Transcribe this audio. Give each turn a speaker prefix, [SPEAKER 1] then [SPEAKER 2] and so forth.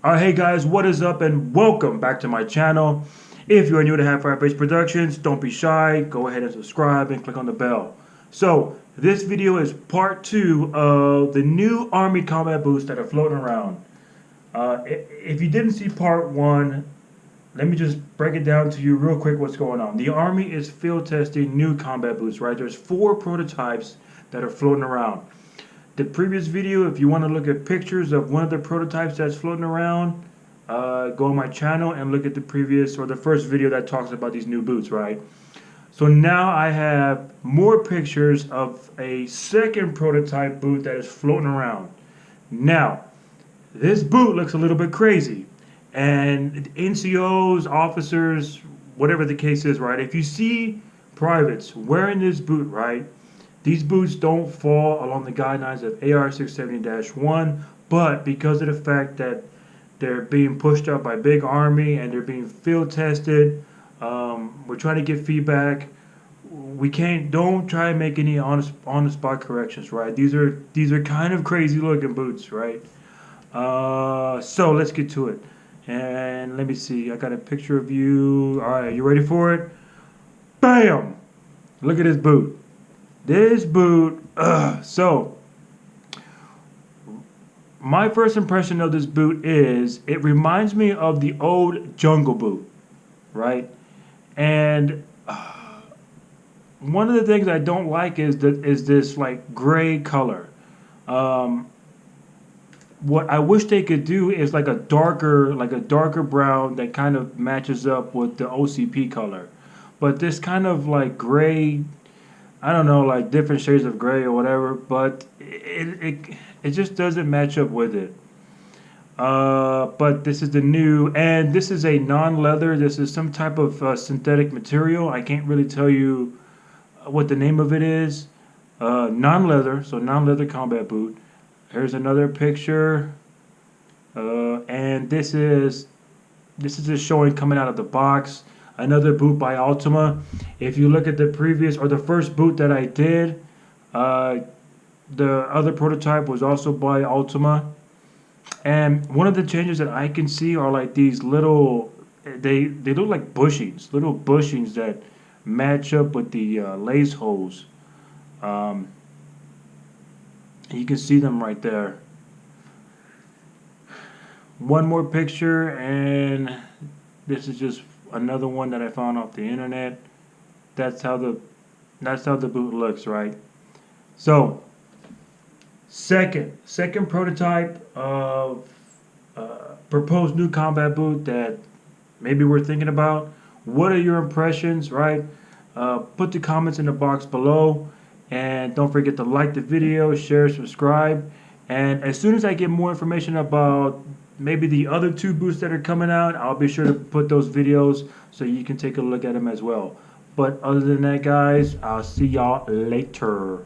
[SPEAKER 1] Hey guys, what is up and welcome back to my channel. If you are new to Half Firebase Productions, don't be shy, go ahead and subscribe and click on the bell. So, this video is part 2 of the new Army combat boots that are floating around. If you didn't see part 1, let me just break it down to you real quick what's going on. The Army is field testing new combat boots, right? There's 4 prototypes that are floating around. The previous video, if you want to look at pictures of one of the prototypes that's floating around, go on my channel and look at the previous or the first video that talks about these new boots, right? So now I have more pictures of a second prototype boot that is floating around. Now, this boot looks a little bit crazy. And NCOs, officers, whatever the case is, right? If you see privates wearing this boot, right? These boots don't fall along the guidelines of AR 670-1, but because of the fact that they're being pushed out by Big Army and they're being field tested, we're trying to get feedback. Don't try and make any on the spot corrections, right? These are kind of crazy looking boots, right? So let's get to it. And let me see. I got a picture of you. All right, you ready for it? Bam! Look at this boot. This boot, so my first impression of this boot is it reminds me of the old Jungle Boot, right? And one of the things I don't like is this like gray color. What I wish they could do is like a darker brown that kind of matches up with the OCP color. But this kind of like gray, I don't know, like different shades of gray or whatever, but it just doesn't match up with it. But this is the new, and this is a non-leather. This is some type of synthetic material. I can't really tell you what the name of it is. Non-leather, so non-leather combat boot. Here's another picture, and this is just showing coming out of the box. Another boot by Ultima. If you look at the previous or the first boot that I did, the other prototype was also by Ultima. And one of the changes that I can see are like these little, they look like bushings, little bushings that match up with the lace holes. You can see them right there. One more picture, and this is just another one that I found off the internet. That's how the boot looks, right? So, second prototype of proposed new combat boot that maybe we're thinking about. What are your impressions, right? Put the comments in the box below, and don't forget to like the video, share, subscribe. And as soon as I get more information about maybe the other 2 boots that are coming out, I'll be sure to put those videos so you can take a look at them as well. But other than that, guys, I'll see y'all later.